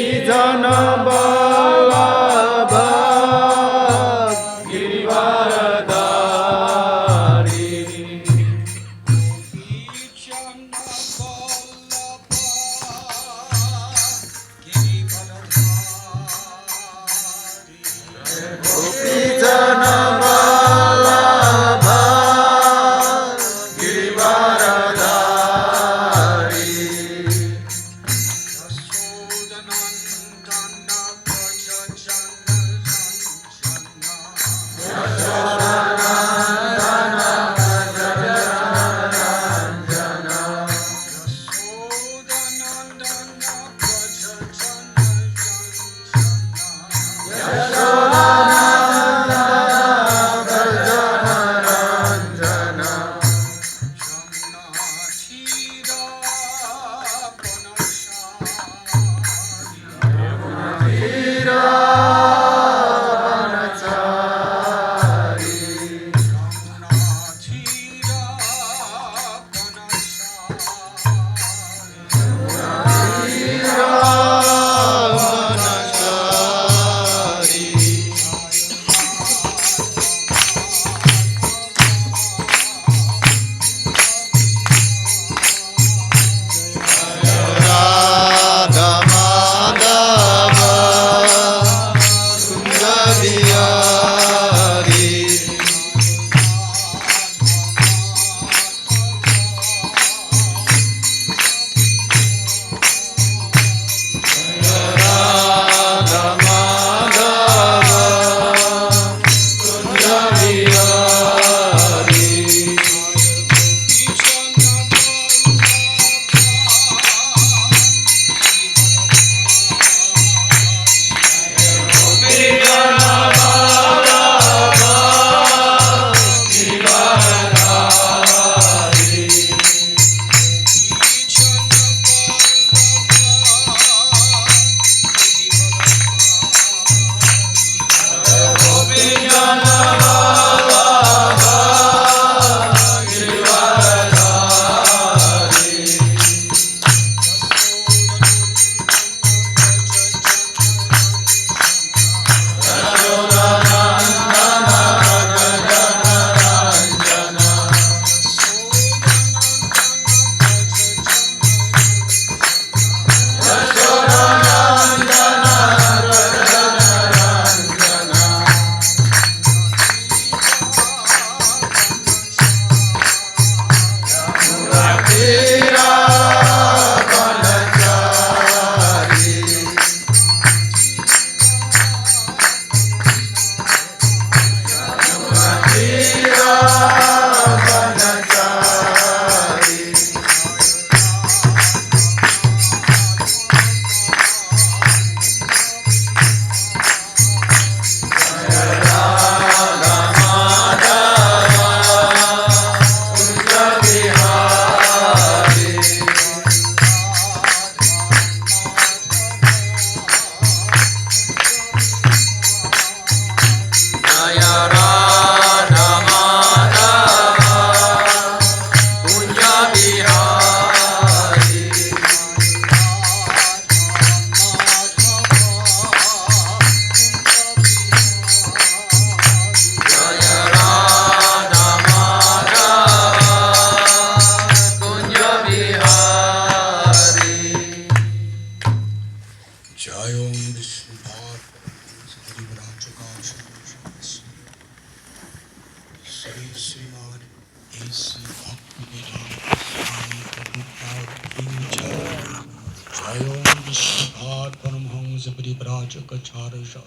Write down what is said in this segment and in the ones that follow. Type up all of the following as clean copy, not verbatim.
जन वल्लभ गिरिवरधारी गोपी जन वल्लभ गिरिवरधारी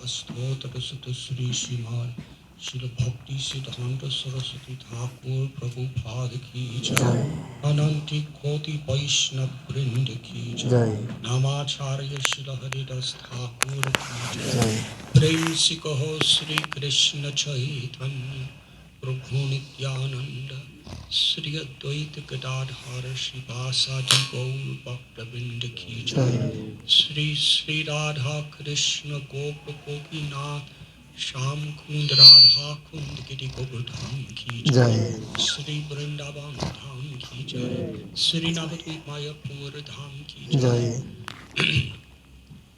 स्तोत्र श्री श्रीमान शिल भक्ति सिद्धांत सरस्वती ठाकुर प्रभुपाद की जय। अनंत कोटि वैष्णव वृंद की जय। नामाचार्य शिल हरिदास ठाकुर की जय। प्रेम से कहो श्री कृष्ण चैतन्य प्रभु नित्यानंद श्री अद्वैत गदाधर श्रीवासादि गौर भक्तवृंद की जय। श्री श्री राधा कृष्ण गोप गोपीनाथ श्याम कुंद राधा कुंद गिरि गोवर्धन की जय। श्री वृंदावन धाम की जय। श्री नवद्वीप मायापुर धाम की जय।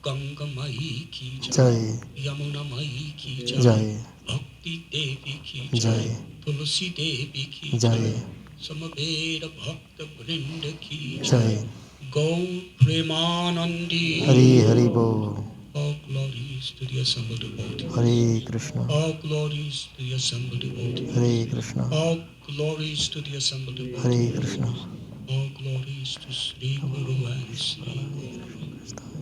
गंगा माई की जय, जय यमुना माई की जय, जय भक्ति देवी की जय, जय तुलसी देवी की जय जय, समवेद भक्त वृंद की जय, जय गौ प्रेमानंदी। हरि हरि बोल। All glories to the assembled devotees. Hare Krishna All glories to the assembled devotees. Hare Krishna All glories to the assembled Hare devotees. Krishna All glories to Sri Guru and Sri Guru.